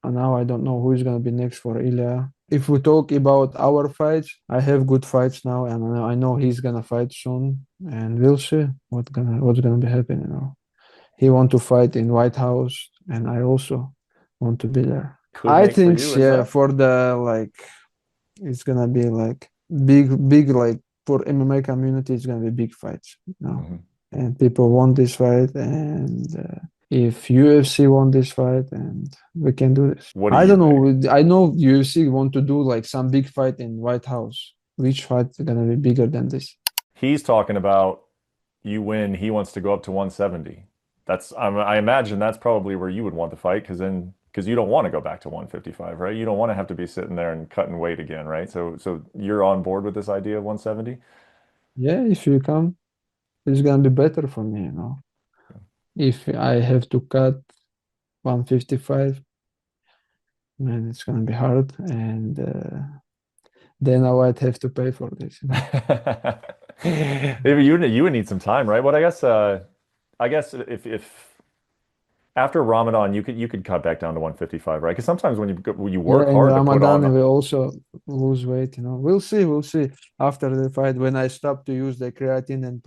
And now I don't know who is gonna be next for Ilya. If we talk about our fights, I have good fights now, and I know he's gonna fight soon, and we'll see what's gonna be happening. He want to fight in White House, and I also want to be there. Could I make for think, you, is yeah, that? for the like, it's gonna be like big like for MMA community, it's gonna be big fights. Mhm. And people want this fight, and if UFC want this fight, and we can do this. What do I you don't think? know. I know UFC want to do like some big fight in White House. Which fight is gonna be bigger than this? He's talking about you win, he wants to go up to 170. I imagine that's probably where you would want to fight because you don't want to go back to 155, right? You don't want to have to be sitting there and cutting weight again, right? So you're on board with this idea of 170? Yeah, if you come, it's gonna be better for me. If I have to cut 155, man, it's gonna be hard, and then I might have to pay for this. Maybe you would need some time, right? But I guess if after Ramadan you could cut back down to 155, right? Because sometimes when you Yeah, work in hard to put Ramadan on. we also lose weight. We'll see. After the fight, when I stop to use the creatine and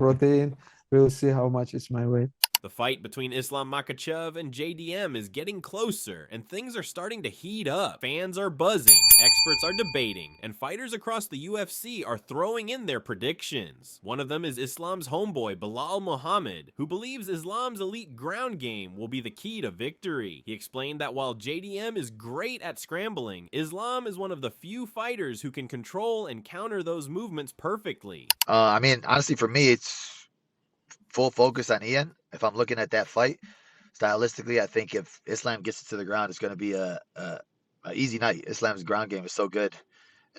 protein, we'll see how much is my weight. The fight between Islam Makhachev and JDM is getting closer, and things are starting to heat up. Fans are buzzing, experts are debating, and fighters across the UFC are throwing in their predictions. One of them is Islam's homeboy, Bilal Muhammad, who believes Islam's elite ground game will be the key to victory. He explained that while JDM is great at scrambling, Islam is one of the few fighters who can control and counter those movements perfectly. I mean, honestly, for me, it's full focus on Ian. If I'm looking at that fight, stylistically, I think if Islam gets it to the ground, it's going to be a easy night. Islam's ground game is so good,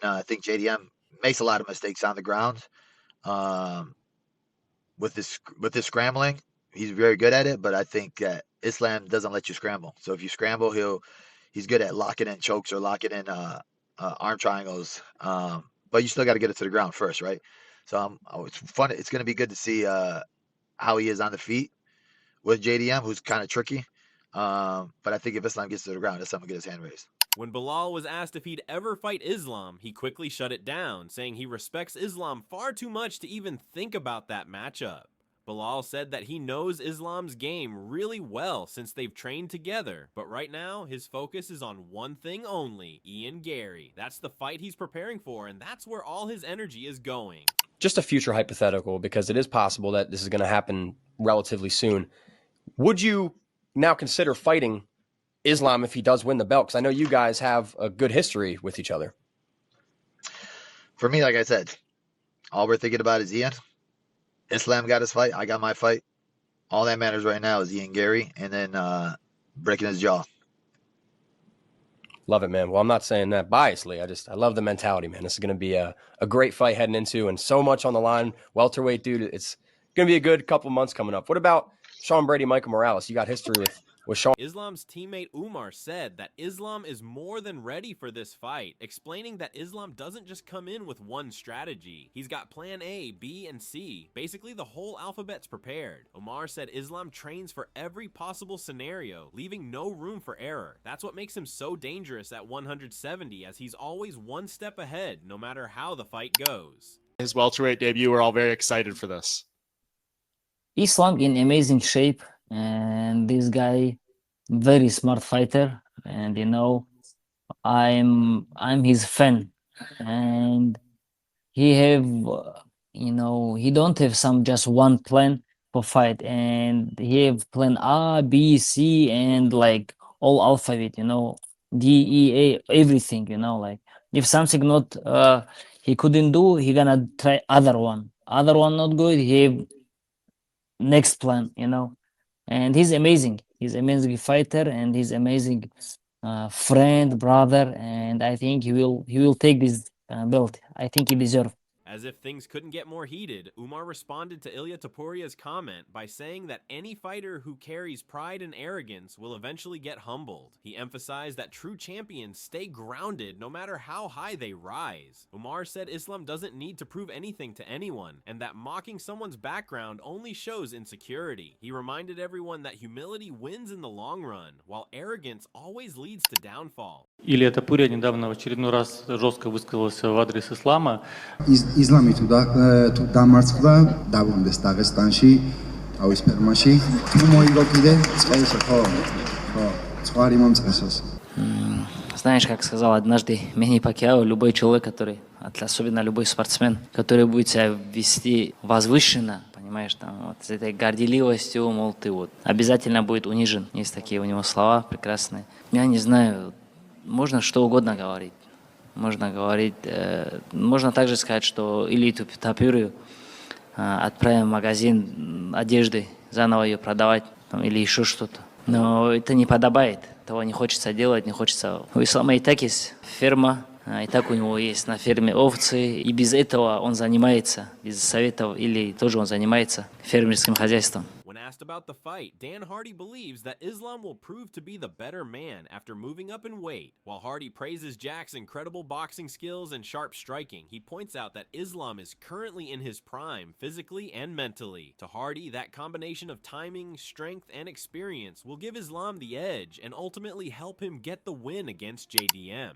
and I think JDM makes a lot of mistakes on the ground. Um, with this scrambling, he's very good at it. But I think that Islam doesn't let you scramble. So if you scramble, he's good at locking in chokes or locking in arm triangles. But you still got to get it to the ground first, right? So it's fun. It's going to be good to see how he is on the feet with JDM, who's kind of tricky. But I think if Islam gets to the ground, Islam will get his hand raised. When Bilal was asked if he'd ever fight Islam, he quickly shut it down, saying he respects Islam far too much to even think about that matchup. Bilal said that he knows Islam's game really well since they've trained together, but right now his focus is on one thing only, Ian Gary. That's the fight he's preparing for, and that's where all his energy is going. Just a future hypothetical, because it is possible that this is going to happen relatively soon. Would you now consider fighting Islam if he does win the belt? Because I know you guys have a good history with each other. For me, like I said, all we're thinking about is Ian. Islam got his fight. I got my fight. All that matters right now is Ian Gary, and then breaking his jaw. Love it, man. Well, I'm not saying that biasly. I love the mentality, man. This is going to be a great fight heading into, and so much on the line. Welterweight, dude. It's going to be a good couple months coming up. What about Sean Brady, Michael Morales? You got history with Sean. Islam's teammate Umar said that Islam is more than ready for this fight, explaining that Islam doesn't just come in with one strategy. He's got plan A, B, and C. Basically, the whole alphabet's prepared. Umar said Islam trains for every possible scenario, leaving no room for error. That's what makes him so dangerous at 170, as he's always one step ahead, no matter how the fight goes. His welterweight debut, we're all very excited for this. Islam in amazing shape, and this guy very smart fighter, and I'm his fan, and he have he don't have some just one plan for fight, and he have plan A, B, C, and like all alphabet, D, E, A, everything, like if something not he couldn't do, he gonna try other one not good, he have next plan, and he's amazing. He's amazing fighter, and he's amazing friend, brother, and I think he will take this belt. I think he deserves. As if things couldn't get more heated, Umar responded to Ilia Topuria's comment by saying that any fighter who carries pride and arrogance will eventually get humbled. He emphasized that true champions stay grounded no matter how high they rise. Umar said Islam doesn't need to prove anything to anyone, and that mocking someone's background only shows insecurity. He reminded everyone that humility wins in the long run, while arrogance always leads to downfall. Илья Топурия недавно в очередной раз жестко высказался в адрес ислама. ისლამი თუ დამარცხდა, დაბრუნდეს დაღესტანში, თავის ფერმაში, თუ მოიგო კიდე წყალსა, ხო, წყარი მომწყესოს. Знаешь, как сказал однажды Мэнни Пакьяо, любой человек, который, особенно любой спортсмен, который будет себя вести возвышенно, понимаешь, там, вот, с этой горделивостью, мол, ты вот, обязательно будет унижен. Есть такие у него слова прекрасные. Я не знаю, можно что угодно говорить. Можно говорить, можно также сказать, что Илью Топурию отправим в магазин одежды, заново ее продавать, там, или еще что-то. Но это не подобает. Того не хочется делать, не хочется. У Ислама и так есть ферма, и так у него есть на ферме овцы, и без этого он занимается, без советов, или тоже он занимается фермерским хозяйством. When asked about the fight, Dan Hardy believes that Islam will prove to be the better man after moving up in weight. While Hardy praises Jack's incredible boxing skills and sharp striking, he points out that Islam is currently in his prime, physically and mentally. To Hardy, that combination of timing, strength, and experience will give Islam the edge and ultimately help him get the win against JDM.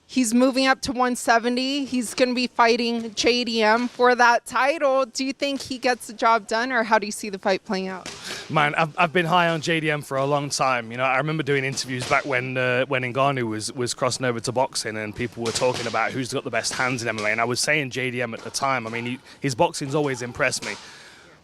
He's moving up to 170. He's going to be fighting JDM for that title. Do you think he gets the job done, or how do you see the fight playing out? Man, I've been high on JDM for a long time. You know, I remember doing interviews back when Ngannou was crossing over to boxing, and people were talking about who's got the best hands in MMA, and I was saying JDM at the time. I mean, his boxing's always impressed me.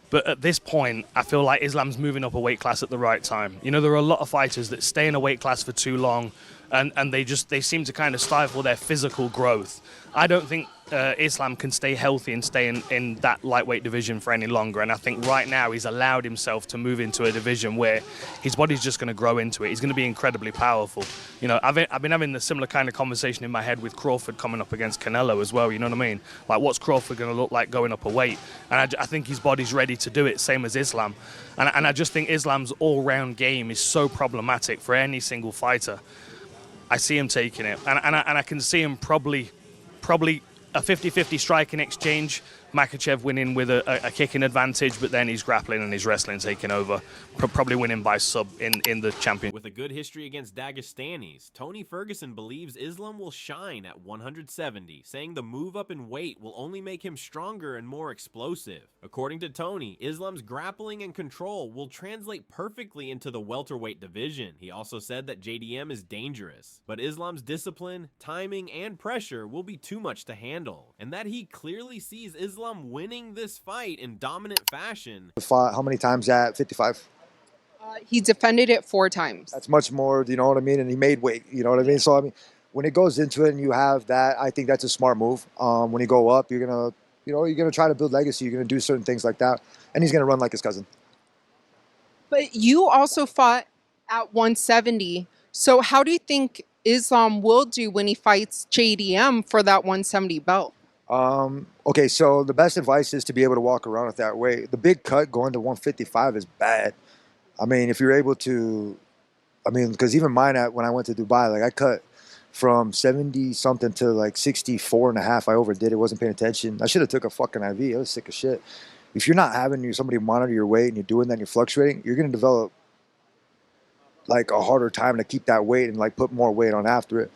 But at this point, I feel like Islam's moving up a weight class at the right time. You know, there are a lot of fighters that stay in a weight class for too long, and they seem to kind of stifle their physical growth. I don't think Islam can stay healthy and stay in that lightweight division for any longer. And I think right now he's allowed himself to move into a division where his body's just going to grow into it. He's going to be incredibly powerful. You know, I've been having a similar kind of conversation in my head with Crawford coming up against Canelo as well. You know what I mean? Like, what's Crawford going to look like going up a weight? And I think his body's ready to do it, same as Islam. And I just think Islam's all-round game is so problematic for any single fighter. I see him taking it, and I can see him probably a 50-50 striking exchange. Makhachev winning with a kicking advantage, but then he's grappling and his wrestling taking over. Probably winning by sub in the champion. With a good history against Dagestanis, Tony Ferguson believes Islam will shine at 170, saying the move up in weight will only make him stronger and more explosive. According to Tony, Islam's grappling and control will translate perfectly into the welterweight division. He also said that JDM is dangerous, but Islam's discipline, timing, and pressure will be too much to handle, and that he clearly sees Islam winning this fight in dominant fashion. Fought how many times at 55? He defended it 4 times. That's much more, you know what I mean? And he made weight, you know what I mean? So, I mean, when it goes into it and you have that, I think that's a smart move. When you go up, you're going to try to build legacy. You're going to do certain things like that. And he's going to run like his cousin. But you also fought at 170. So how do you think Islam will do when he fights JDM for that 170 belt? Okay, so the best advice is to be able to walk around with that weight. The big cut going to 155 is bad. I mean, if you're able to, because even mine when I went to Dubai, like I cut from 70 something to like 64 and a half. I overdid it, wasn't paying attention. I should have took a fucking IV. I was sick of shit. If you're not having somebody monitor your weight and you're doing that and you're fluctuating, you're going to develop like a harder time to keep that weight and like put more weight on after it.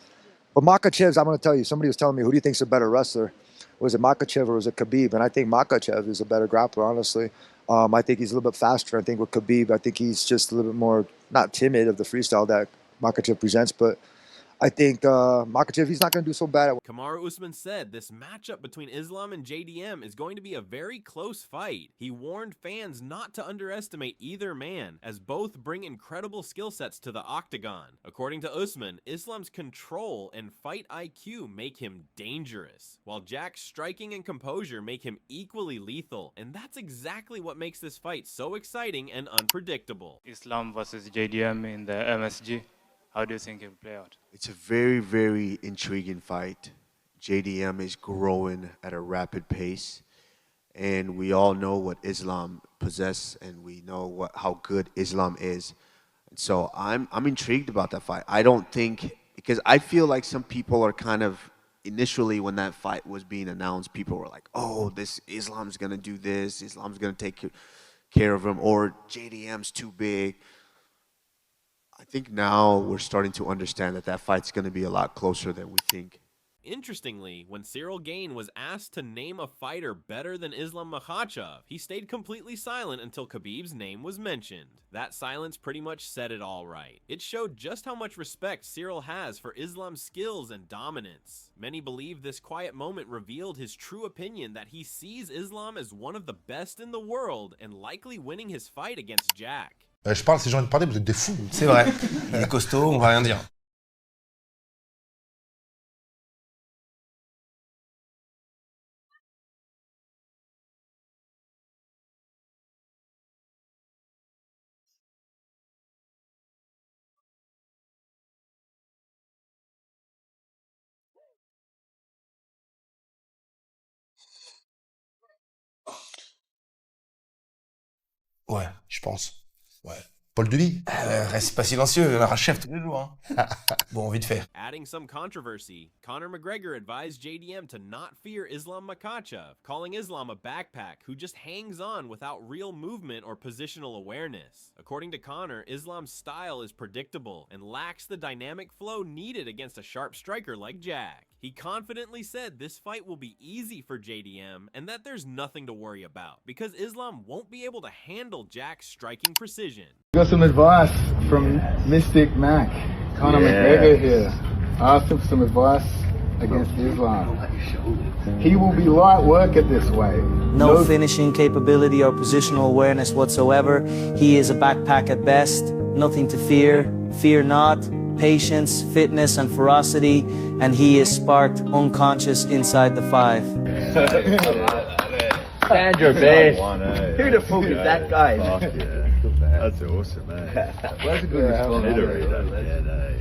But Makhachev's, I'm going to tell you, somebody was telling me, who do you think's a better wrestler? Was it Makhachev or was it Khabib? And I think Makhachev is a better grappler, honestly. I think he's a little bit faster. I think with Khabib, I think he's just a little bit more, not timid of the freestyle that Makhachev presents, but I think Makhachev, he's not going to do so bad. Kamaru Usman said this matchup between Islam and JDM is going to be a very close fight. He warned fans not to underestimate either man, as both bring incredible skill sets to the octagon. According to Usman, Islam's control and fight IQ make him dangerous, while Jack's striking and composure make him equally lethal, and that's exactly what makes this fight so exciting and unpredictable. Islam versus JDM in the MSG. How do you think it will play out? It's a very, very intriguing fight. JDM is growing at a rapid pace, and we all know what Islam possesses, and we know how good Islam is. So I'm intrigued about that fight. I don't think, because I feel like some people are kind of, initially when that fight was being announced, people were like, oh, this Islam's going to do this, Islam's going to take care of him, or JDM's too big. I think now we're starting to understand that that fight's going to be a lot closer than we think. Interestingly, when Cyril Gane was asked to name a fighter better than Islam Makhachev, he stayed completely silent until Khabib's name was mentioned. That silence pretty much said it all right. It showed just how much respect Cyril has for Islam's skills and dominance. Many believe this quiet moment revealed his true opinion that he sees Islam as one of the best in the world and likely winning his fight against Jack. Je parle, ces gens de parler, vous êtes des fous. C'est vrai. Il est costaud, on va rien dire. Ouais, je pense. Ouais. Paul Delis. Reste pas silencieux, Makhachev tous les jours. Hein. Bon, vite fait. Adding some controversy, Conor McGregor advised JDM to not fear Islam Makhachev, calling Islam a backpack who just hangs on without real movement or positional awareness. According to Conor, Islam's style is predictable and lacks the dynamic flow needed against a sharp striker like Jack. He confidently said this fight will be easy for JDM and that there's nothing to worry about because Islam won't be able to handle Jack's striking precision. Got some advice from Mystic Mac, Conor McGregor here. I asked him for some advice against Islam. He will be light work at this way. No finishing capability or positional awareness whatsoever. He is a backpack at best. Nothing to fear. Fear not. Patience, fitness, and ferocity, and he is sparked unconscious inside the five. Stand your base. Who the fuck is that guy? That's awesome, man. That's a good response.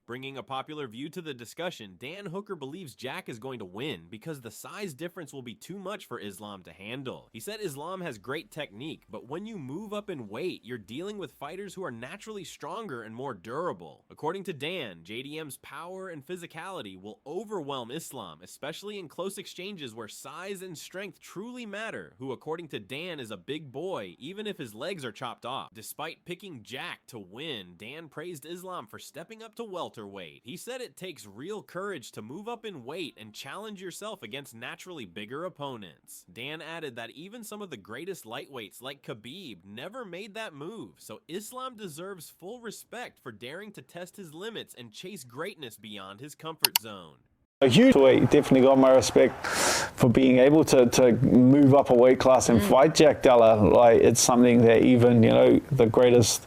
Bringing a popular view to the discussion, Dan Hooker believes Jack is going to win because the size difference will be too much for Islam to handle. He said Islam has great technique, but when you move up in weight, you're dealing with fighters who are naturally stronger and more durable. According to Dan, JDM's power and physicality will overwhelm Islam, especially in close exchanges where size and strength truly matter, who according to Dan is a big boy, even if his legs are chopped off. Despite picking Jack to win, Dan praised Islam for stepping up to welterweight. He said it takes real courage to move up in weight and challenge yourself against naturally bigger opponents. Dan added that even some of the greatest lightweights like Khabib never made that move, so Islam deserves full respect for daring to test his limits and chase greatness beyond his comfort zone. A huge weight, definitely got my respect for being able to move up a weight class and fight Jack Della. Like, it's something that even, you know, the greatest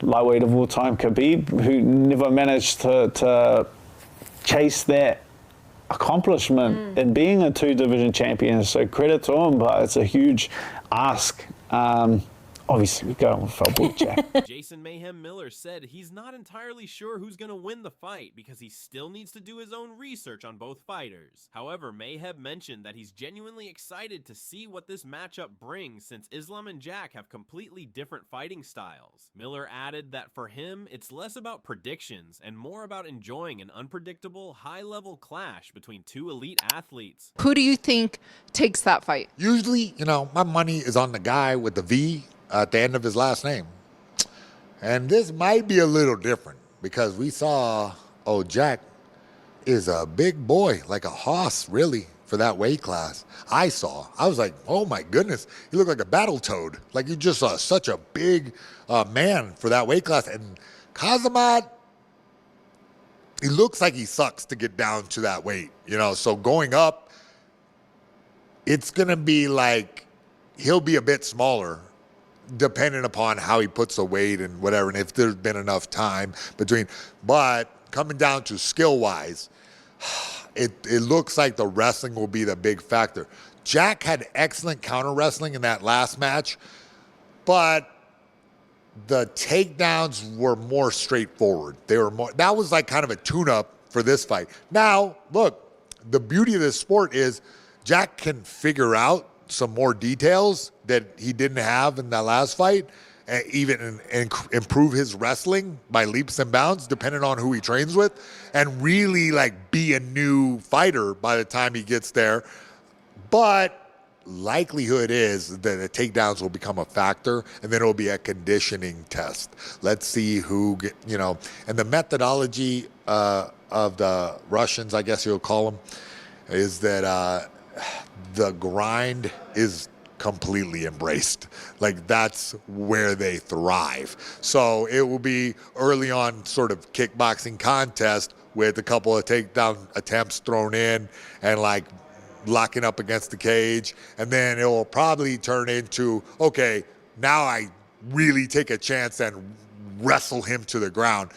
lightweight of all time, Khabib, who never managed to chase that accomplishment in being a two-division champion. So credit to him, but it's a huge ask. Obviously, we go with football, Jack. Jason Mayhem Miller said he's not entirely sure who's going to win the fight because he still needs to do his own research on both fighters. However, Mayhem mentioned that he's genuinely excited to see what this matchup brings since Islam and Jack have completely different fighting styles. Miller added that for him, it's less about predictions and more about enjoying an unpredictable, high-level clash between two elite athletes. Who do you think takes that fight? Usually, you know, my money is on the guy with the V at the end of his last name. And this might be a little different because we saw, oh, Jack is a big boy, like a hoss, really, for that weight class. I was like, oh my goodness, he looked like a battle toad. Like you just saw such a big man for that weight class. And Kazmat, he looks like he sucks to get down to that weight, you know, so going up, it's gonna be like, he'll be a bit smaller depending upon how he puts the weight and whatever, and if there's been enough time between. But coming down to skill-wise, it looks like the wrestling will be the big factor. Jack had excellent counter wrestling in that last match, but the takedowns were more straightforward. They were more, that was like kind of a tune-up for this fight. Now, look, the beauty of this sport is Jack can figure out some more details that he didn't have in that last fight, and even improve his wrestling by leaps and bounds, depending on who he trains with, and really like be a new fighter by the time he gets there. But likelihood is that the takedowns will become a factor, and then it'll be a conditioning test. Let's see who and the methodology of the Russians, I guess you'll call them, is that the grind is completely embraced. Like, that's where they thrive. So it will be early on sort of kickboxing contest with a couple of takedown attempts thrown in and like locking up against the cage. And then it will probably turn into, okay, now I really take a chance and wrestle him to the ground.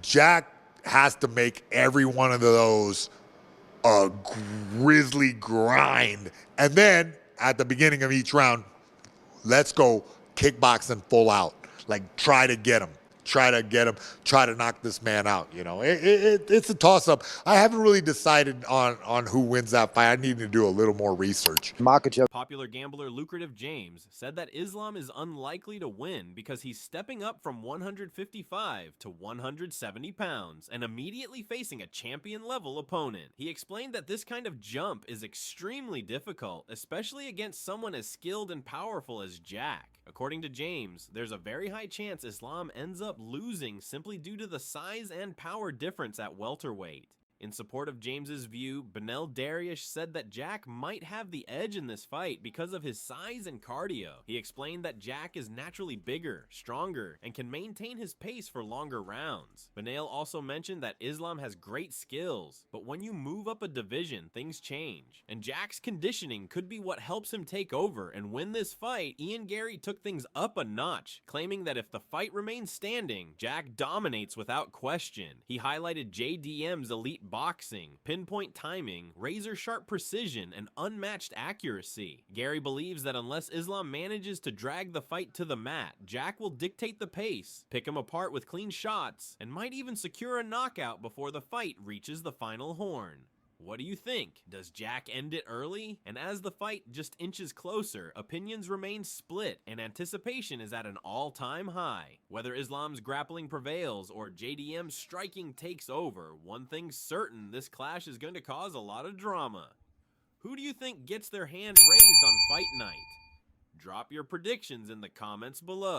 Jack has to make every one of those a grisly grind. And then at the beginning of each round, let's go kickboxing full out. Like, try to get him, try to knock this man out. It's a toss-up. I haven't really decided on who wins that fight. I need to do a little more research. Makhachev. Popular gambler Lucrative James said that Islam is unlikely to win because he's stepping up from 155 to 170 pounds and immediately facing a champion-level opponent. He explained that this kind of jump is extremely difficult, especially against someone as skilled and powerful as Jack. According to James, there's a very high chance Islam ends up losing simply due to the size and power difference at welterweight. In support of James's view, Benel Dariush said that Jack might have the edge in this fight because of his size and cardio. He explained that Jack is naturally bigger, stronger, and can maintain his pace for longer rounds. Benel also mentioned that Islam has great skills, but when you move up a division, things change. And Jack's conditioning could be what helps him take over and win this fight. Ian Gary took things up a notch, claiming that if the fight remains standing, Jack dominates without question. He highlighted JDM's elite boxing, pinpoint timing, razor-sharp precision, and unmatched accuracy. Gary believes that unless Islam manages to drag the fight to the mat, Jack will dictate the pace, pick him apart with clean shots, and might even secure a knockout before the fight reaches the final horn. What do you think? Does Jack end it early? And as the fight just inches closer, opinions remain split and anticipation is at an all-time high. Whether Islam's grappling prevails or JDM's striking takes over, one thing's certain: this clash is going to cause a lot of drama. Who do you think gets their hand raised on fight night? Drop your predictions in the comments below.